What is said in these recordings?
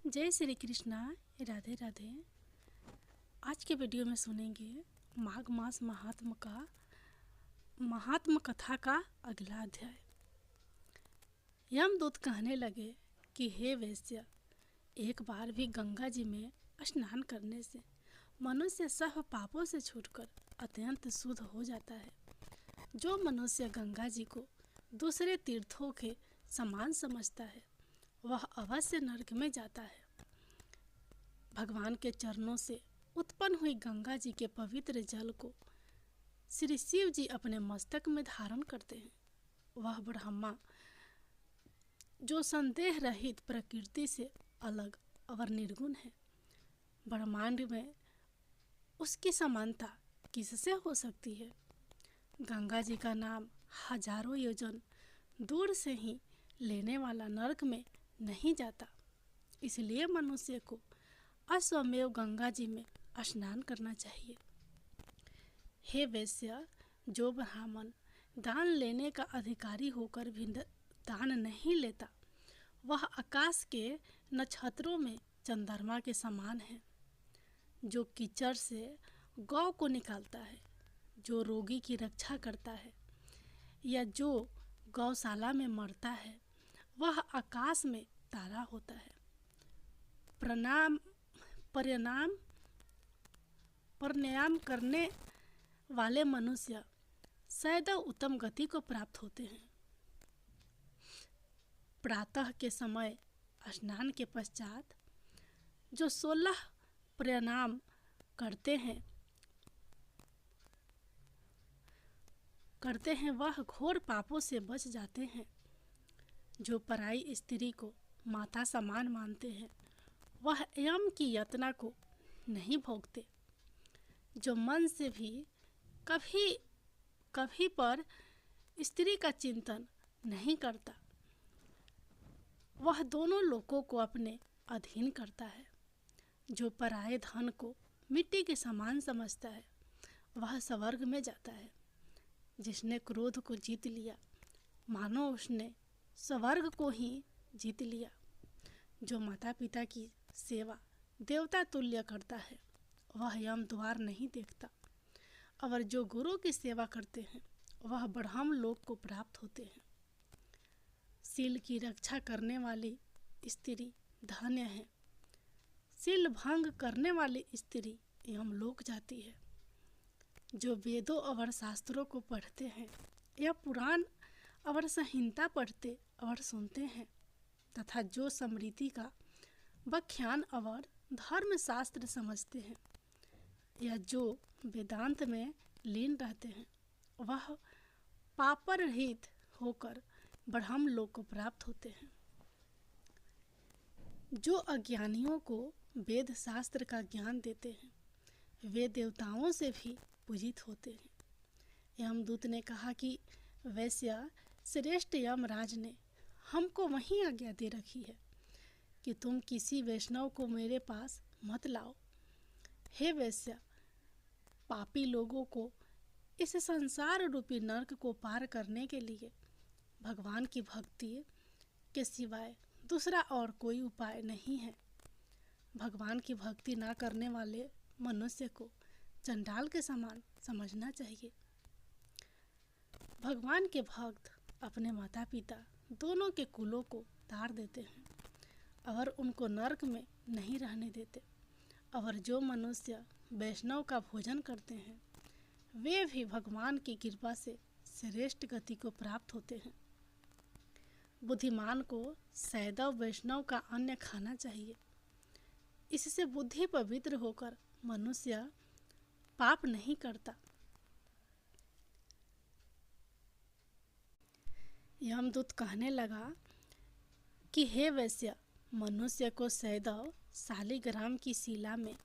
जय श्री कृष्णा। राधे राधे। आज के वीडियो में सुनेंगे माघ मास महात्म कथा का अगला अध्याय। यमदूत कहने लगे कि हे वैश्य, एक बार भी गंगा जी में स्नान करने से मनुष्य सब पापों से छूटकर अत्यंत शुद्ध हो जाता है। जो मनुष्य गंगा जी को दूसरे तीर्थों के समान समझता है वह अवश्य नरक में जाता है। भगवान के चरणों से उत्पन्न हुई गंगा जी के पवित्र जल को श्री शिव जी अपने मस्तक में धारण करते हैं। वह ब्रह्मा जो संदेह रहित प्रकृति से अलग और निर्गुण है, ब्रह्मांड में उसकी समानता किससे हो सकती है। गंगा जी का नाम हजारों योजन दूर से ही लेने वाला नरक में नहीं जाता, इसलिए मनुष्य को अश्वमेव गंगा जी में स्नान करना चाहिए। हे वैश्य, जो ब्राह्मण दान लेने का अधिकारी होकर भी दान नहीं लेता वह आकाश के नक्षत्रों में चंद्रमा के समान है। जो कीचड़ से गौ को निकालता है, जो रोगी की रक्षा करता है या जो गौशाला में मरता है वह आकाश में तारा होता है। प्राणायाम करने वाले मनुष्य सदैव उत्तम गति को प्राप्त होते हैं। प्रातः के समय स्नान के पश्चात जो 16 प्राणायाम करते हैं वह घोर पापों से बच जाते हैं। जो पराई स्त्री को माता समान मानते हैं वह यम की यातना को नहीं भोगते। जो मन से भी कभी पर स्त्री का चिंतन नहीं करता वह दोनों लोकों को अपने अधीन करता है। जो पराये धन को मिट्टी के समान समझता है वह स्वर्ग में जाता है। जिसने क्रोध को जीत लिया मानो उसने स्वर्ग को ही जीत लिया। जो माता पिता की सेवा देवता तुल्य करता है वह यम द्वार नहीं देखता, और जो गुरु की सेवा करते हैं वह ब्रह्म लोक को प्राप्त होते हैं। शील की रक्षा करने वाली स्त्री धन्य है। शील भंग करने वाली स्त्री यमलोक जाती है। जो वेदों और शास्त्रों को पढ़ते हैं या पुराण और संहिता पढ़ते और सुनते हैं तथा जो स्मृति का व्याख्यान और धर्म शास्त्र समझते हैं या जो वेदांत में लीन रहते हैं वह पापरहित होकर ब्रह्म लोक को प्राप्त होते हैं। जो अज्ञानियों को वेद शास्त्र का ज्ञान देते हैं वे देवताओं से भी पूजित होते हैं। यमदूत ने कहा कि वैश्य, श्रेष्ठ यमराज ने हमको वही आज्ञा दे रखी है कि तुम किसी वैष्णव को मेरे पास मत लाओ। हे वैश्य, पापी लोगों को इस संसार रूपी नरक को पार करने के लिए भगवान की भक्ति के सिवाय दूसरा और कोई उपाय नहीं है। भगवान की भक्ति ना करने वाले मनुष्य को चंडाल के समान समझना चाहिए। भगवान के भक्त अपने माता पिता दोनों के कुलों को तार देते हैं और उनको नरक में नहीं रहने देते, और जो मनुष्य वैष्णव का भोजन करते हैं वे भी भगवान की कृपा से श्रेष्ठ गति को प्राप्त होते हैं। बुद्धिमान को सदैव वैष्णव का अन्न खाना चाहिए। इससे बुद्धि पवित्र होकर मनुष्य पाप नहीं करता। यमदूत कहने लगा कि हे वैश्य, मनुष्य को सदैव शालिग्राम की शिला में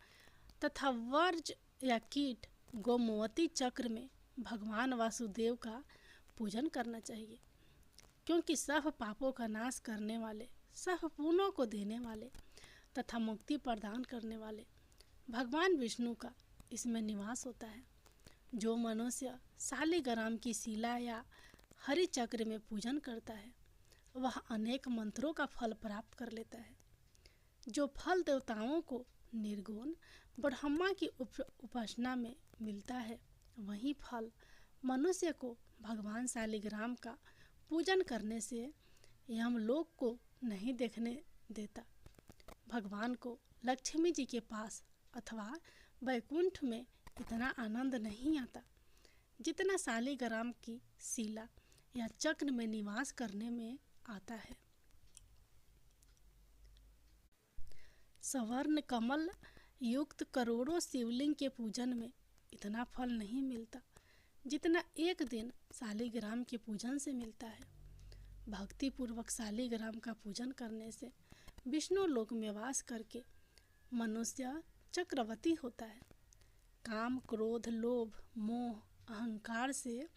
तथा वर्ज या कीट गोमवती चक्र में भगवान वासुदेव का पूजन करना चाहिए, क्योंकि सब पापों का नाश करने वाले, सब पुण्यों को देने वाले तथा मुक्ति प्रदान करने वाले भगवान विष्णु का इसमें निवास होता है। जो मनुष्य शालिग्राम की शिला या हरि चक्र में पूजन करता है वह अनेक मंत्रों का फल प्राप्त कर लेता है। जो फल देवताओं को निर्गुण ब्रह्मा की उपासना में मिलता है, वही फल मनुष्य को भगवान शालिग्राम का पूजन करने से यमलोक को नहीं देखने देता। भगवान को लक्ष्मी जी के पास अथवा वैकुंठ में इतना आनंद नहीं आता जितना शालिग्राम की शिला या चक्र में निवास करने में आता है। स्वर्ण कमल युक्त करोड़ों शिवलिंग के पूजन में इतना फल नहीं मिलता जितना एक दिन शालिग्राम के पूजन से मिलता है। भक्ति पूर्वक शालिग्राम का पूजन करने से विष्णु लोक में वास करके मनुष्य चक्रवर्ती होता है। काम, क्रोध, लोभ, मोह, अहंकार से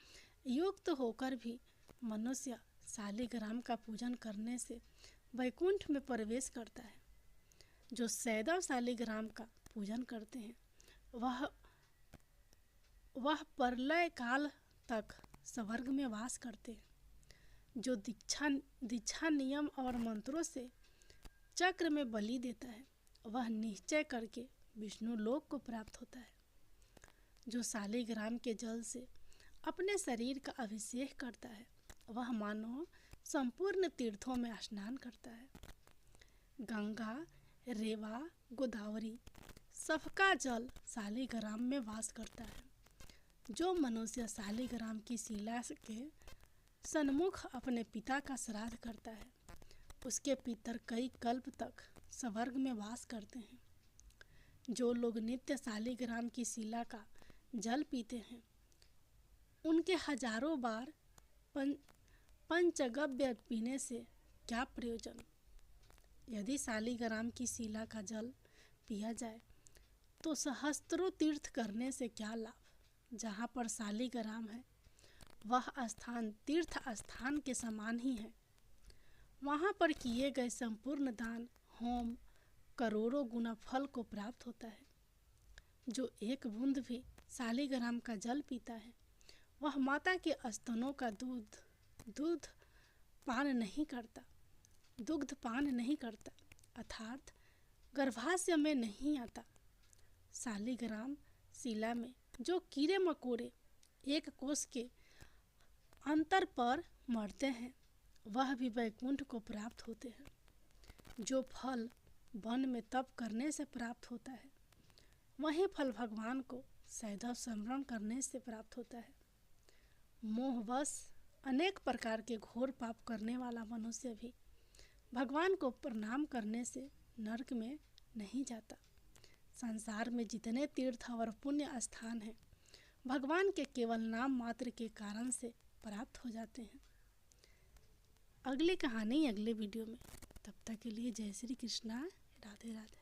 युक्त होकर भी मनुष्य शालिग्राम का पूजन करने से वैकुंठ में प्रवेश करता है। जो सदैव शालिग्राम का पूजन करते हैं वह प्रलय काल तक स्वर्ग में वास करते हैं। जो दीक्षा नियम और मंत्रों से चक्र में बलि देता है वह निश्चय करके विष्णु लोक को प्राप्त होता है। जो शालिग्राम के जल से अपने शरीर का अभिषेक करता है वह मानो संपूर्ण तीर्थों में स्नान करता है। गंगा, रेवा, गोदावरी सबका जल शालिग्राम में वास करता है। जो मनुष्य शालिग्राम की शिला के सन्मुख अपने पिता का श्राद्ध करता है उसके पितर कई कल्प तक स्वर्ग में वास करते हैं। जो लोग नित्य शालिग्राम की शिला का जल पीते हैं उनके हजारों बार पंचगव्य पीने से क्या प्रयोजन। यदि शालिग्राम की शिला का जल पिया जाए तो सहस्त्रों तीर्थ करने से क्या लाभ। जहाँ पर शालिग्राम है वह स्थान तीर्थ स्थान के समान ही है। वहाँ पर किए गए संपूर्ण दान, होम करोड़ों गुना फल को प्राप्त होता है। जो एक बूंद भी शालिग्राम का जल पीता है वह माता के स्तनों का दुग्ध पान नहीं करता अर्थात गर्भाशय में नहीं आता। शालिग्राम शिला में जो कीड़े मकोड़े एक कोस के अंतर पर मरते हैं वह भी वैकुंठ को प्राप्त होते हैं। जो फल वन में तप करने से प्राप्त होता है वही फल भगवान को सदैव स्मरण करने से प्राप्त होता है। मोहवश अनेक प्रकार के घोर पाप करने वाला मनुष्य भी भगवान को प्रणाम करने से नरक में नहीं जाता। संसार में जितने तीर्थ और पुण्य स्थान हैं भगवान के केवल नाम मात्र के कारण से प्राप्त हो जाते हैं। अगली कहानी अगले वीडियो में। तब तक के लिए जय श्री कृष्णा, राधे राधे।